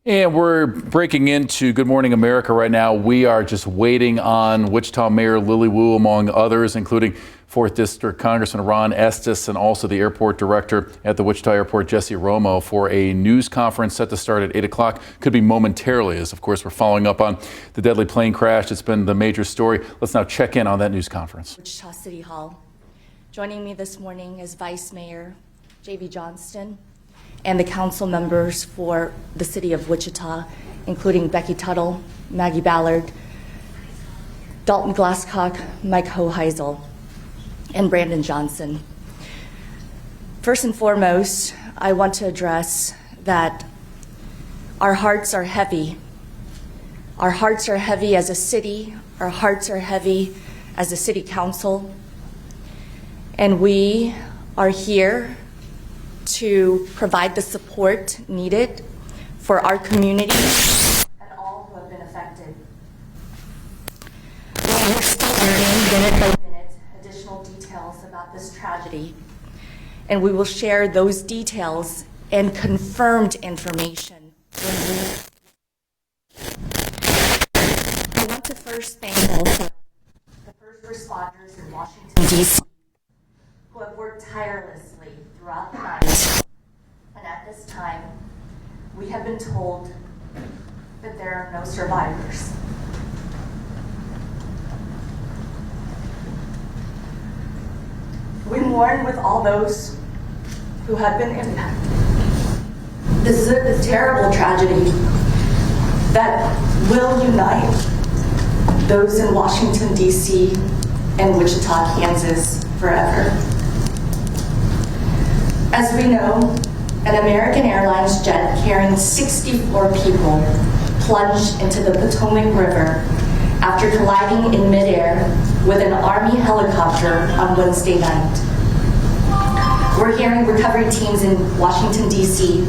And we're breaking into Good Morning America right now. We are just waiting on Wichita Mayor Lily Wu, among others, including 4th District Congressman Ron Estes and also the airport director at the Wichita Airport, Jesse Romo, for a news conference set to start at 8 o'clock. Could be momentarily, as of course we're following up on the deadly plane crash. It's been the major story. Let's now check in on that news conference. Wichita City Hall. Joining me this morning is Vice Mayor J.B. Johnston and the council members for the city of Wichita, including Becky Tuttle, Maggie Ballard, Dalton Glasscock, Mike Hoheisel, and Brandon Johnson. First and foremost, I want to address that our hearts are heavy. Our hearts are heavy as a city. Our hearts are heavy as a city council. And we are here to provide the support needed for our community and all who have been affected. We are still learning minute by minute additional details about this tragedy, and we will share those details and confirmed information when I want to first thank the first responders in Washington, D.C. who have worked tirelessly throughout the night, and at this time, we have been told that there are no survivors. We mourn with all those who have been impacted. This is a terrible tragedy that will unite those in Washington, D.C. and Wichita, Kansas forever. As we know, an American Airlines jet carrying 64 people plunged into the Potomac River after colliding in midair with an Army helicopter on Wednesday night. We're hearing recovery teams in Washington, D.C.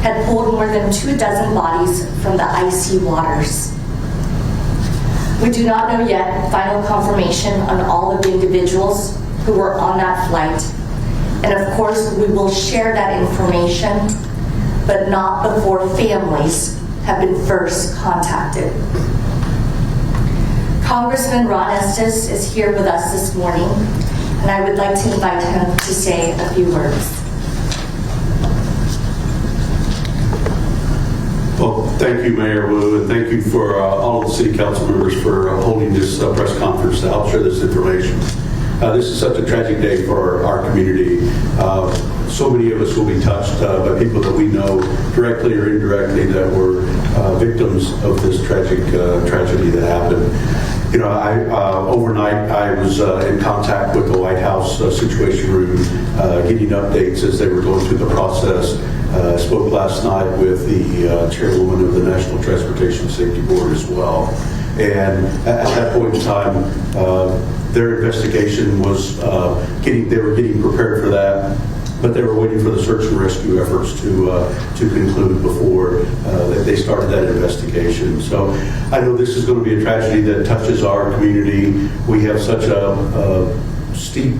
had pulled more than 24 bodies from the icy waters. We do not know yet final confirmation on all of the individuals who were on that flight. And of course, we will share that information, but not before families have been first contacted. Congressman Ron Estes is here with us this morning, and I would like to invite him to say a few words. Well, thank you, Mayor Wu, and thank you for all of the city council members for holding this press conference to help share this information. This is such a tragic day for our community. So many of us will be touched by people that we know directly or indirectly that were victims of this tragic tragedy that happened. You know, overnight I was in contact with the White House Situation Room, getting updates as they were going through the process. I spoke last night with the chairwoman of the National Transportation Safety Board as well. And at that point in time, their investigation was they were getting prepared for that, but they were waiting for the search and rescue efforts to conclude before they started that investigation. So I know this is going to be a tragedy that touches our community. We have such a steep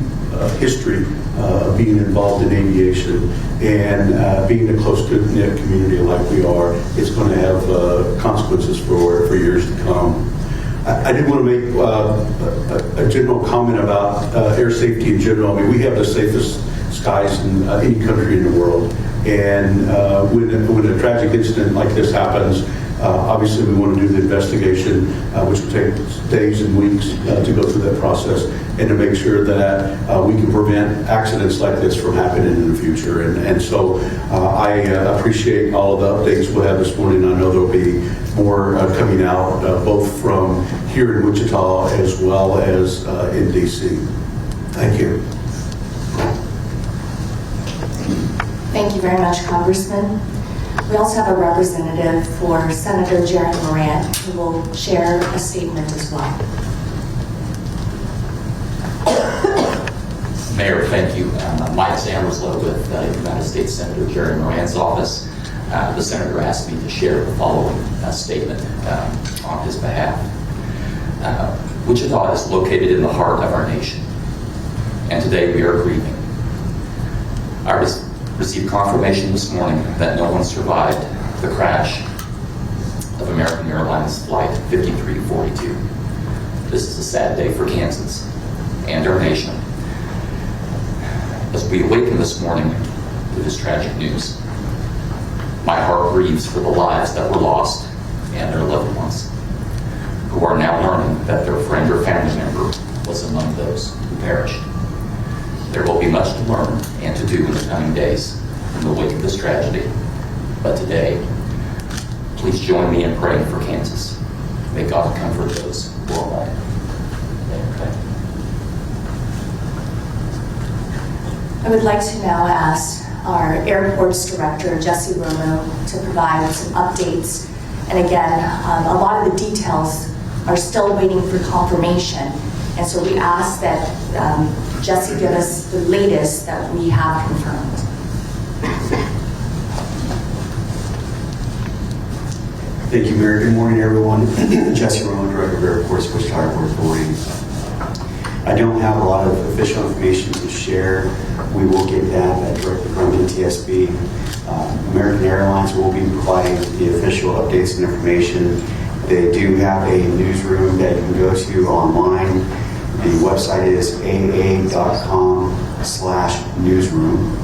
history of being involved in aviation, and being a close-knit community like we are, it's going to have consequences for years to come. I did want to make a general comment about air safety in general. I mean, we have the safest skies in any country in the world, and when a tragic incident like this happens, obviously we want to do the investigation, which will take days and weeks to go through that process, and to make sure that we can prevent accidents like this from happening in the future. And so I appreciate all of the updates we'll have this morning. I know there'll be more coming out, both from here in Wichita as well as in D.C. Thank you. Thank you very much, Congressman. We also have a representative for Senator Jerry Moran, who will share a statement as well. Mayor, thank you. Mike Zammerslow with United States Senator Jerry Moran's office. The senator asked me to share the following statement on his behalf. Wichita is located in the heart of our nation, and today we are grieving. I received confirmation this morning that no one survived the crash of American Airlines Flight 5342. This is a sad day for Kansas and our nation as we awaken this morning to this tragic news. My heart grieves for the lives that were lost and their loved ones who are now learning that their friend or family member was among those who perished. There will be much to learn and to do in the coming days in the wake of this tragedy. But today, please join me in praying for Kansas. May God comfort those who are mourning. I would like to now ask our airports director, Jesse Romo, to provide some updates. And again, a lot of the details are still waiting for confirmation. And so we ask that Jesse give us the latest that we have confirmed. Thank you, Mayor. Good morning, everyone. Jesse Romo, Director of Airports, Wichita Airport Authority. I don't have a lot of official information to share. We will get that directly from NTSB. American Airlines will be providing the official updates and information. They do have a newsroom that you can go to online. The website is aa.com/newsroom.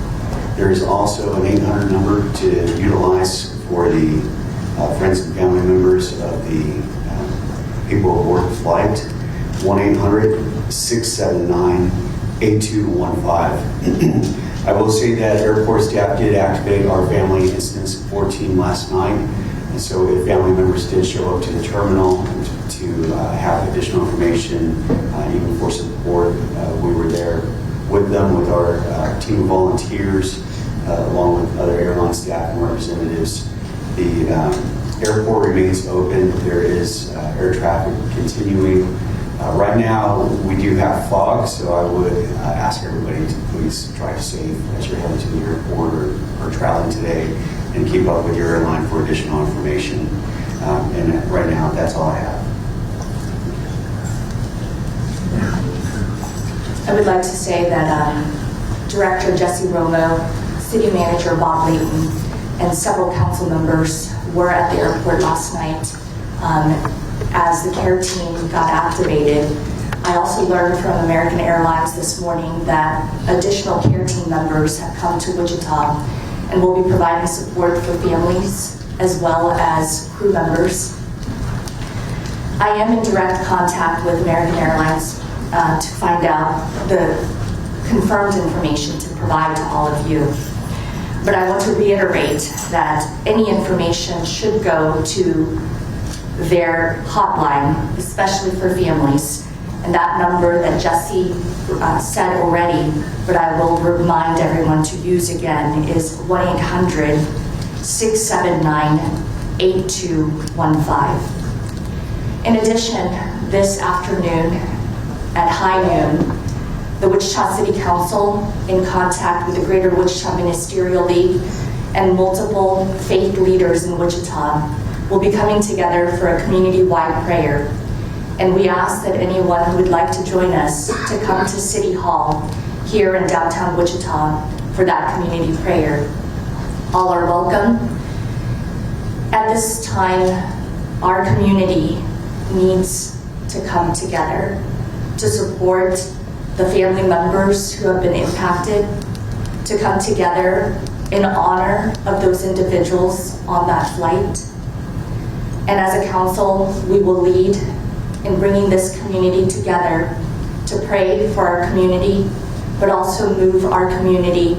There is also an 800 number to utilize for the friends and family members of the people aboard the flight. 1-800-679-8215. I will say that airport staff did activate our family incident support team last night. And so if family members did show up to the terminal to have additional information, even for support, we were there with them with our team of volunteers, along with other airline staff and representatives. The airport remains open. There is air traffic continuing. Right now, we do have fog, so I would ask everybody to please drive safe as you're heading to the airport or traveling today, and keep up with your airline for additional information. And right now, that's all I have. I would like to say that Director Jesse Romo, City Manager Bob Layton, and several council members were at the airport last night as the care team got activated. I also learned from American Airlines this morning that additional care team members have come to Wichita and will be providing support for families as well as crew members. I am in direct contact with American Airlines to find out the confirmed information to provide to all of you. But I want to reiterate that any information should go to their hotline, especially for families. And that number that Jesse said already, but I will remind everyone to use again, is 1-800-679-8215. In addition, this afternoon at high noon, the Wichita City Council, in contact with the Greater Wichita Ministerial League and multiple faith leaders in Wichita, will be coming together for a community-wide prayer. And we ask that anyone who would like to join us to come to City Hall here in downtown Wichita for that community prayer. All are welcome. At this time, our community needs to come together to support the family members who have been impacted, to come together in honor of those individuals on that flight. And as a council, we will lead in bringing this community together to pray for our community, but also move our community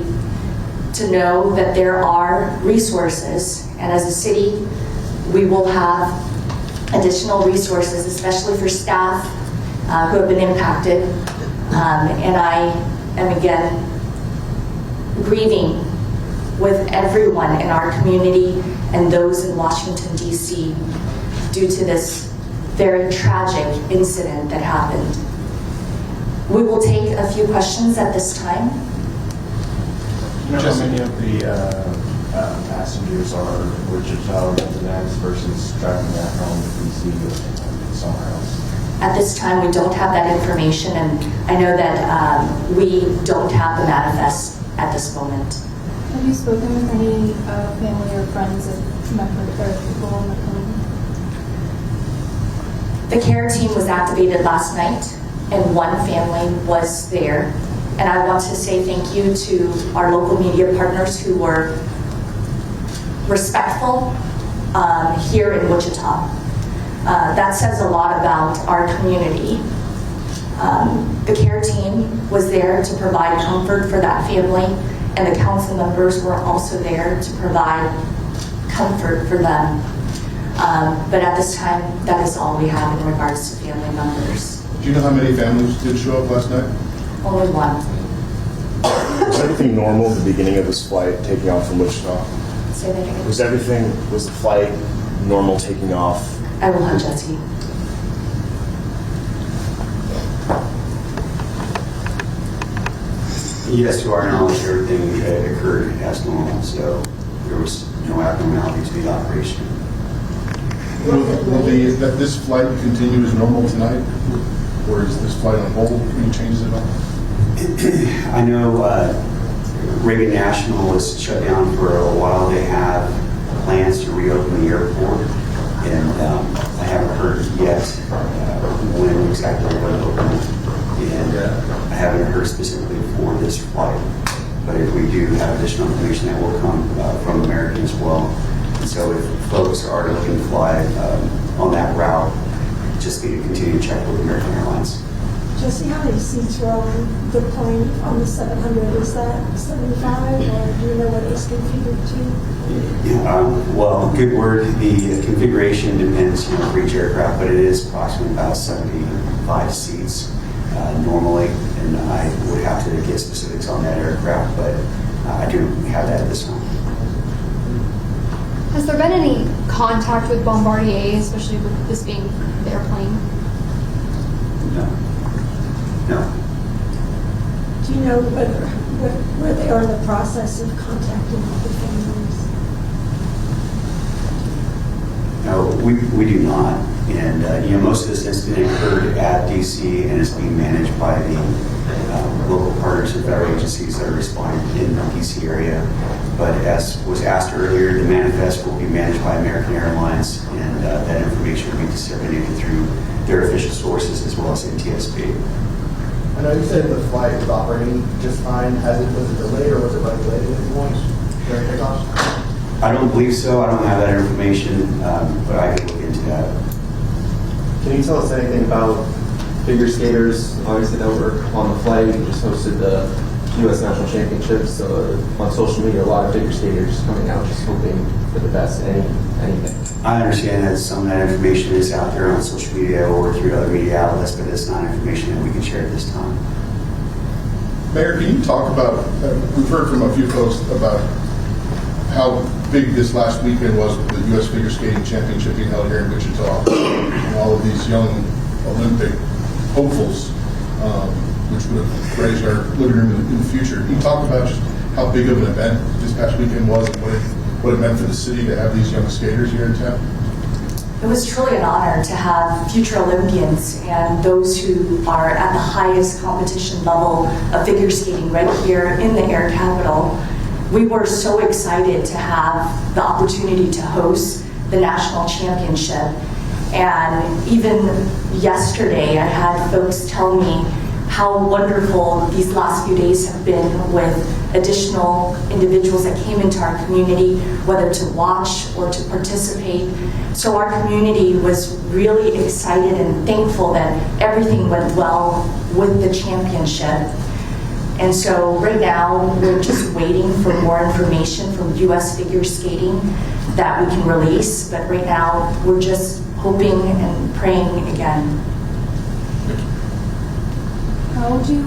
to know that there are resources. And as a city, we will have additional resources, especially for staff who have been impacted. And I am again grieving with everyone in our community and those in Washington, D.C. due to this very tragic incident that happened. We will take a few questions at this time. You know how many of the passengers are Wichita residents versus driving back home to DC or somewhere else? At this time, we don't have that information, and I know that we don't have the manifest at this moment. Have you spoken with any family or friends of members or people on the plane? The care team was activated last night, and one family was there. And I want to say thank you to our local media partners who were respectful here in Wichita. That says a lot about our community. The care team was there to provide comfort for that family, and the council members were also there to provide comfort for them. But at this time, that is all we have in regards to family members. Do you know how many families did show up last night? Only one. Was everything normal at the beginning of this flight taking off from Wichita? Say that again. Was the flight normal taking off? I will have Jesse. Yes, to our knowledge, everything occurred as normal, so there was no abnormality to the operation. Will this flight continue as normal tonight, or is this flight on hold? Any changes at all? I know Reagan National was shut down for a while. They have plans to reopen the airport, and I haven't heard yet when exactly they're going to open it. And I haven't heard specifically for this flight. But if we do have additional information, that will come from American as well. And so if folks are looking to fly on that route, just need to continue to check with American Airlines. Jesse, how many seats were on the plane on the 700? Is that 75, or do you know what it's configured to? Yeah, well, good word. The configuration depends for each aircraft, but it is approximately about 75 seats normally, and I would have to get specifics on that aircraft, but I do have that at this time. Has there been any contact with Bombardier, especially with this being the airplane? No. Do you know where they are in the process of contacting the families? No, we do not. And most of this incident occurred at DC, and is being managed by the local partners and federal agencies that are responding in the DC area. But as was asked earlier, the manifest will be managed by American Airlines, and that information will be disseminated through their official sources as well as NTSB. I know you said the flight was operating just fine. Was it delayed, or was it regulated at points during takeoff? I don't believe so. I don't have that information, but I can look into that. Can you tell us anything about figure skaters? Obviously, that were on the flight. You just hosted the U.S. National Championships. So on social media, a lot of figure skaters coming out just hoping for the best. Anything? I understand that some of that information is out there on social media or through other media outlets, but it's not information that we can share at this time. Mayor, can you talk about, we've heard from a few folks about how big this last weekend was with the U.S. Figure Skating Championship being held here in Wichita, and all of these young Olympic hopefuls, which would have raised our living room in the future. Can you talk about just how big of an event this past weekend was, and what it meant for the city to have these young skaters here in town? It was truly an honor to have future Olympians and those who are at the highest competition level of figure skating right here in the Air Capital. We were so excited to have the opportunity to host the national championship. And even yesterday, I had folks tell me how wonderful these last few days have been with additional individuals that came into our community, whether to watch or to participate. So our community was really excited and thankful that everything went well with the championship. And so right now, we're just waiting for more information from U.S. Figure Skating that we can release. But right now, we're just hoping and praying again. How do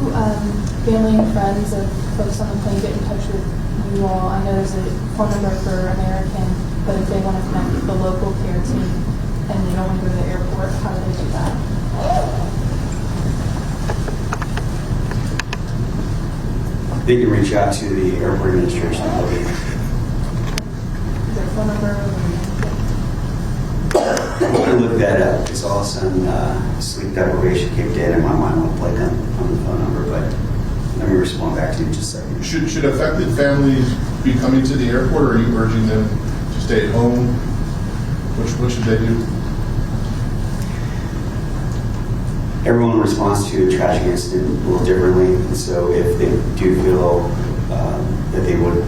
family and friends of folks on the plane get in touch with you all? I know there's a phone number for American, but if they want to connect with the local care team and they don't want to go to the airport, how do they do that? They can reach out to the airport administration. Is there a phone number? I'm going to look that up because all of a sudden sleep deprivation kicked in and my mind went blank on the phone number, but let me respond back to you in just a second. Should affected families be coming to the airport, or are you urging them to stay at home? What should they do? everyone responds to a tragic incident a little differently. And so if they do feel that they would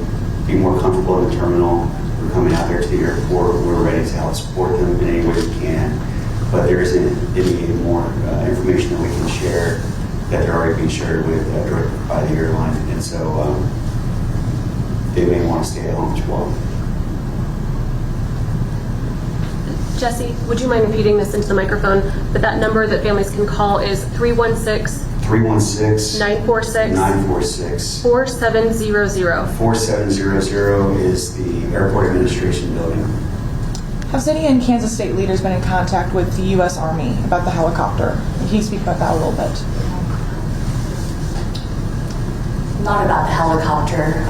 be more comfortable in the terminal or coming out there to the airport, we're ready to help support them in any way we can. But there isn't any more information that we can share that they're already being shared with directly by the airline. And so they may want to stay at home as well. Jesse, would you mind repeating this into the microphone? But that number that families can call is 316-946-4700. 4700 is the airport administration building. Have city and Kansas state leaders been in contact with the U.S. Army about the helicopter? Can you speak about that a little bit? Not about the helicopter.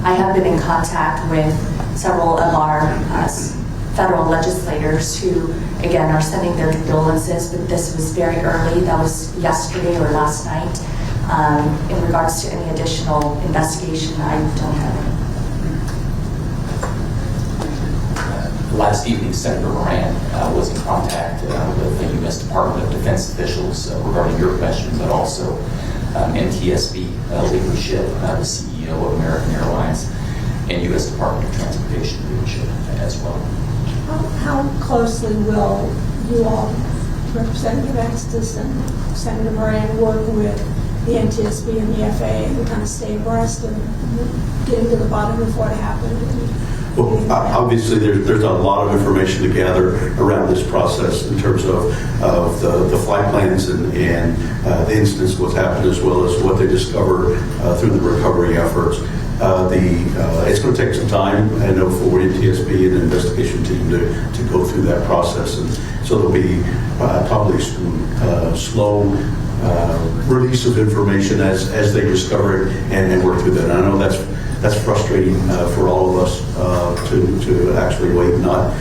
I have been in contact with several of our federal legislators who, again, are sending their condolences, but this was very early. That was yesterday or last night. In regards to any additional investigation, I don't have any. Last evening, Senator Moran was in contact with the U.S. Department of Defense officials regarding your question, but also NTSB leadership, the CEO of American Airlines, and U.S. Department of Transportation leadership as well. How closely will you all, Representative Estes and Senator Moran, work with the NTSB and the FAA to kind of stay abreast of getting to the bottom of what happened? Well, obviously, there's a lot of information to gather around this process in terms of the flight plans and the incidents, what's happened, as well as what they discover through the recovery efforts. It's going to take some time, I know, for NTSB and the investigation team to go through that process, and so there'll be probably some slow release of information as they discover it and work through that. And I know that's frustrating for all of us to actually wait and not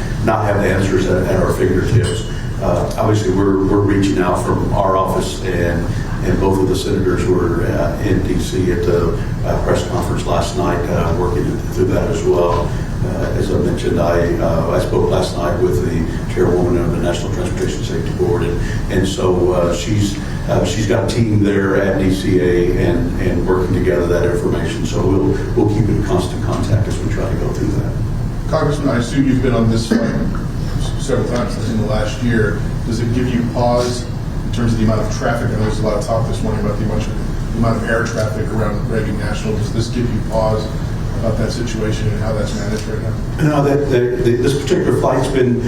have the answers at our fingertips. Obviously, we're reaching out from our office, and both of the senators were in D.C. at the press conference last night, working through that as well. As I mentioned, I spoke last night with the chairwoman of the National Transportation Safety Board, and so she's got a team there at DCA and working together that information. So we'll keep in constant contact as we try to go through that. Congressman, I assume you've been on this flight several times in the last year. Does it give you pause in terms of the amount of traffic? I know there's a lot of talk this morning about the amount of air traffic around Reagan National. Does this give you pause about that situation and how that's managed right now? No, this particular flight's been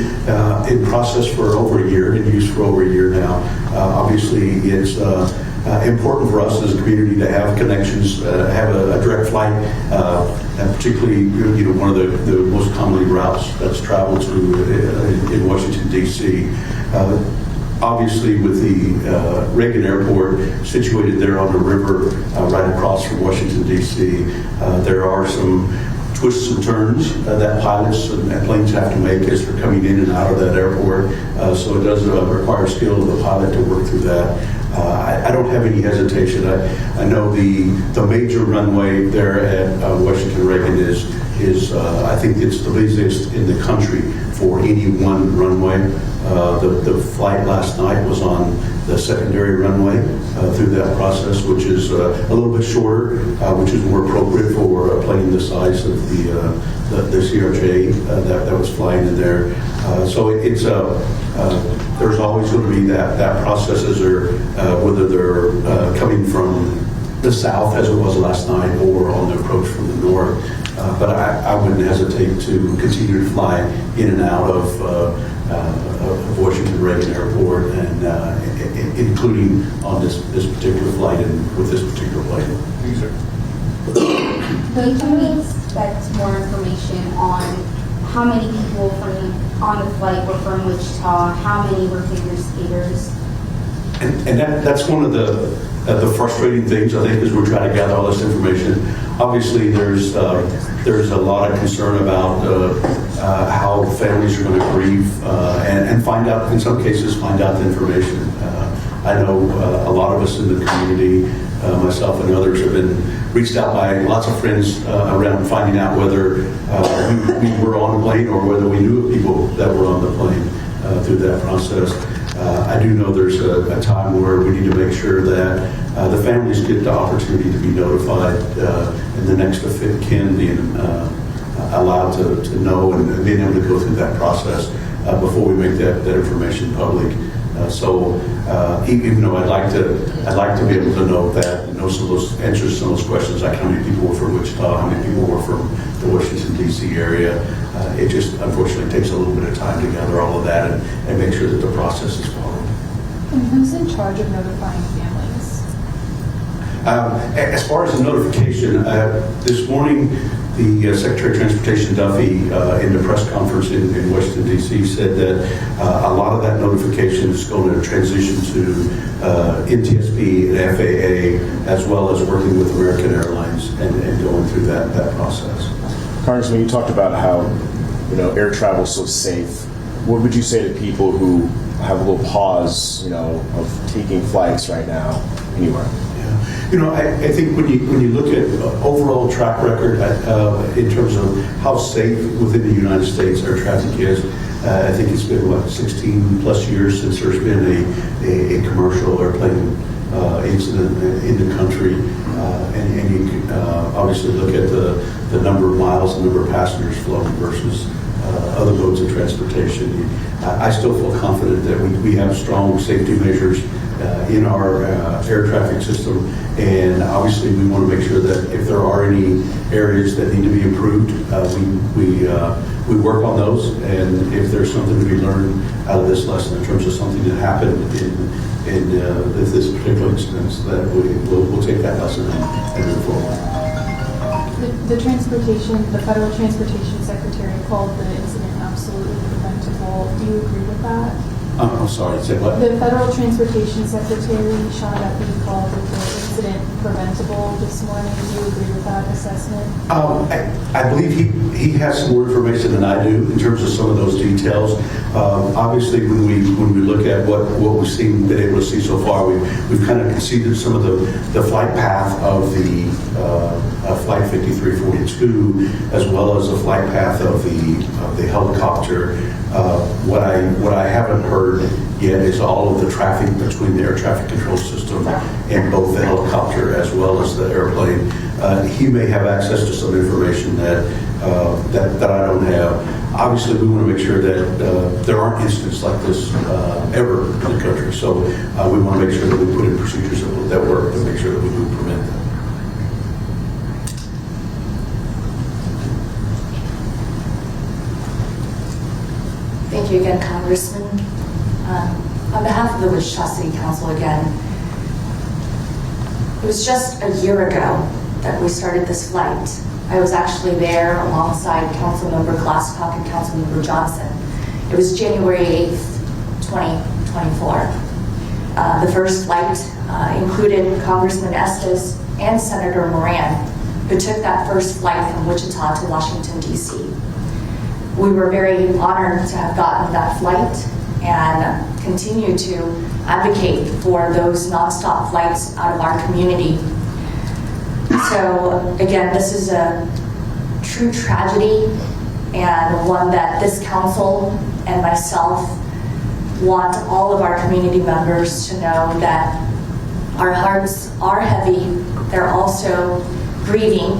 in process for over a year, in use for over a year now. Obviously, it's important for us as a community to have connections, have a direct flight, and particularly, one of the most commonly routes that's traveled through in Washington, D.C. Obviously, with the Reagan Airport situated there on the river right across from Washington, D.C., there are some twists and turns that pilots and planes have to make as they're coming in and out of that airport. So it does require skill of the pilot to work through that. I don't have any hesitation. I know the major runway there at Washington Reagan is I think it's the busiest in the country for any one runway. The flight last night was on the secondary runway through that process, which is a little bit shorter, which is more appropriate for a plane the size of the CRJ that was flying in there. So it's there's always going to be that process as whether they're coming from the south as it was last night or on the approach from the north. But I wouldn't hesitate to continue to fly in and out of Washington Reagan Airport, and including on this particular flight and with this particular plane. Thank you, sir. When can we expect more information on how many people on the flight were from Wichita? How many were figure skaters? And that's one of the frustrating things, I think, as we're trying to gather all this information. Obviously, there's a lot of concern about how families are going to grieve and find out, in some cases, find out the information. I know a lot of us in the community, myself and others, have been reached out by lots of friends around finding out whether we were on the plane or whether we knew of people that were on the plane through that process. I do know there's a time where we need to make sure that the families get the opportunity to be notified and the next of kin being allowed to know and being able to go through that process before we make that information public. So even though I'd like to be able to know that, know some of those answers to some of those questions, like how many people were from Wichita, how many people were from the Washington D.C. area. It just unfortunately takes a little bit of time to gather all of that and make sure that the process is followed. And who's in charge of notifying families? As far as the notification, this morning the Secretary of Transportation Duffy in the press conference in Washington D.C. said that a lot of that notification is going to transition to NTSB and FAA, as well as working with American Airlines and going through that process. Congressman, you talked about how air travel is so safe. What would you say to people who have a little pause, of taking flights right now anywhere? I think when you look at overall track record in terms of how safe within the United States air traffic is, I think it's been 16 plus years since there's been a commercial airplane incident in the country, and you can obviously look at the number of miles and number of passengers flown versus other modes of transportation. I still feel confident that we have strong safety measures in our air traffic system, and obviously we want to make sure that if there are any areas that need to be improved, we work on those, and if there's something to be learned out of this lesson in terms of something that happened in this particular instance, that we'll take that lesson and move forward. The Federal Transportation Secretary called the incident absolutely preventable. Do you agree with that? I'm sorry, say what? The Federal Transportation Secretary, Sean Duffy, called the incident preventable this morning. Do you agree with that assessment? I believe he has some more information than I do in terms of some of those details. Obviously, when we look at what we've been able to see so far, we've kind of conceded some of the flight path of the Flight 5342, as well as the flight path of the helicopter. What I haven't heard yet is all of the traffic between the air traffic control system and both the helicopter as well as the airplane. He may have access to some information that I don't have. Obviously, we want to make sure that there aren't incidents like this ever in the country. So we want to make sure that we put in procedures that work to make sure that we do prevent them. Thank you again, Congressman. On behalf of the Wichita City Council again, it was just a year ago that we started this flight. I was actually there alongside Councilmember Glasscock and Councilmember Johnson. It was January 8th, 2024. The first flight included Congressman Estes and Senator Moran, who took that first flight from Wichita to Washington, D.C. We were very honored to have gotten that flight and continue to advocate for those nonstop flights out of our community. So again, this is a true tragedy, and one that this council and myself want all of our community members to know that our hearts are heavy. They're also grieving,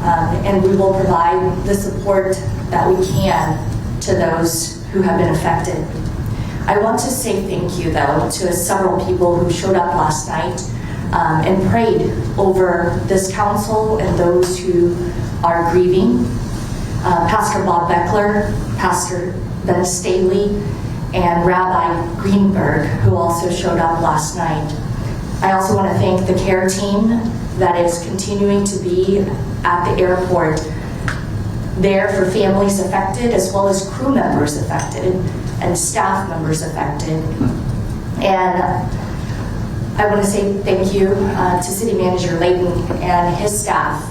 and we will provide the support that we can to those who have been affected. I want to say thank you, though, to several people who showed up last night and prayed over this council and those who are grieving. Pastor Bob Beckler, Pastor Ben Staley, and Rabbi Greenberg, who also showed up last night. I also want to thank the care team that is continuing to be at the airport, there for families affected, as well as crew members affected and staff members affected. And I want to say thank you to City Manager Layton and his staff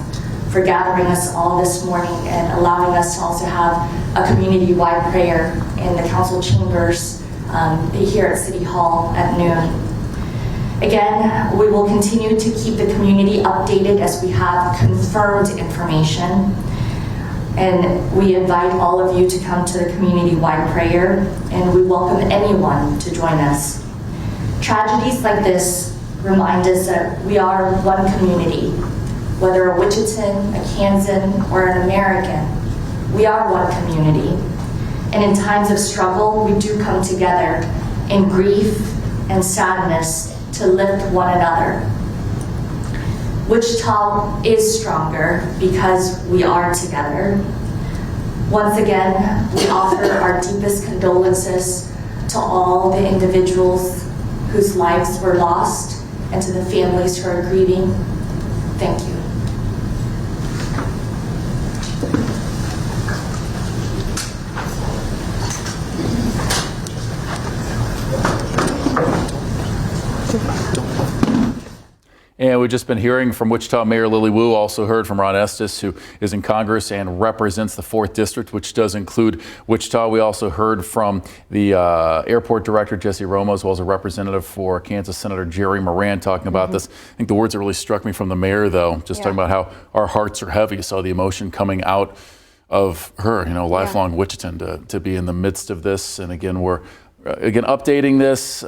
for gathering us all this morning and allowing us to also have a community-wide prayer in the council chambers here at City Hall at noon. Again, we will continue to keep the community updated as we have confirmed information. And we invite all of you to come to the community-wide prayer, and we welcome anyone to join us. Tragedies like this remind us that we are one community. Whether a Wichitan, a Kansan, or an American, we are one community. And in times of struggle, we do come together in grief and sadness to lift one another. Wichita is stronger because we are together. Once again, we offer our deepest condolences to all the individuals whose lives were lost and to the families who are grieving. Thank you. And we've just been hearing from Wichita Mayor Lily Wu, also heard from Ron Estes, who is in Congress and represents the 4th District, which does include Wichita. We also heard from the airport director, Jesse Romo, as well as a representative for Kansas Senator Jerry Moran talking about this. I think the words that really struck me from the mayor, though, just talking about how our hearts are heavy. You saw the emotion coming out of her, lifelong Wichitan to be in the midst of this. And again, we're updating this.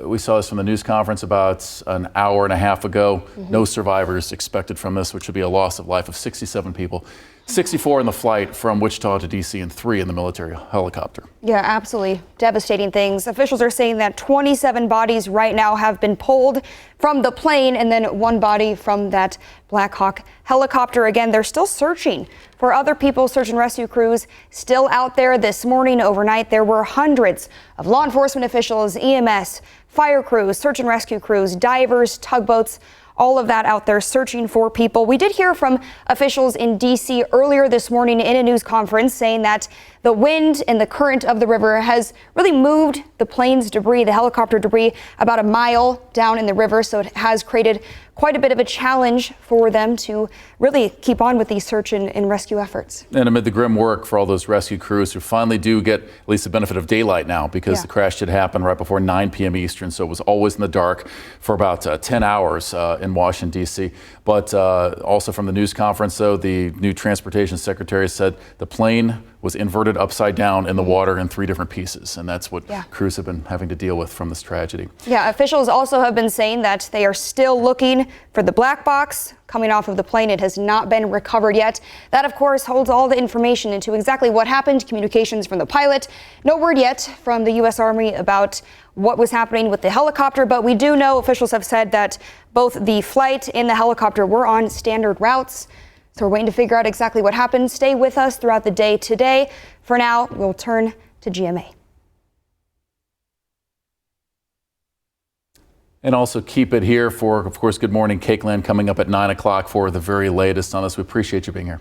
We saw this from the news conference about an hour and a half ago. No survivors expected from this, which would be a loss of life of 67 people. 64 in the flight from Wichita to D.C. and 3 in the military helicopter. Yeah, absolutely devastating things. Officials are saying that 27 bodies right now have been pulled from the plane and then 1 body from that Black Hawk helicopter. Again, they're still searching for other people. Search and rescue crews still out there this morning. Overnight, there were hundreds of law enforcement officials, EMS, fire crews, search and rescue crews, divers, tugboats, all of that out there searching for people. We did hear from officials in D.C. earlier this morning in a news conference saying that the wind and the current of the river has really moved the plane's debris, the helicopter debris, about a mile down in the river. So it has created quite a bit of a challenge for them to really keep on with these search and rescue efforts. And amid the grim work for all those rescue crews who finally do get at least the benefit of daylight now, because the crash did happen right before 9 p.m. Eastern, so it was always in the dark for about 10 hours in Washington, D.C. But also from the news conference, though, the new transportation secretary said the plane was inverted upside down in the water in 3 different pieces. And that's what crews have been having to deal with from this tragedy. Yeah, officials also have been saying that they are still looking for the black box coming off of the plane. It has not been recovered yet. That, of course, holds all the information into exactly what happened, communications from the pilot. No word yet from the U.S. Army about what was happening with the helicopter, but we do know officials have said that both the flight and the helicopter were on standard routes. So we're waiting to figure out exactly what happened. Stay with us throughout the day today. For now, we'll turn to GMA. And also keep it here for, of course, Good Morning Cakeland coming up at 9 o'clock for the very latest on this. We appreciate you being here.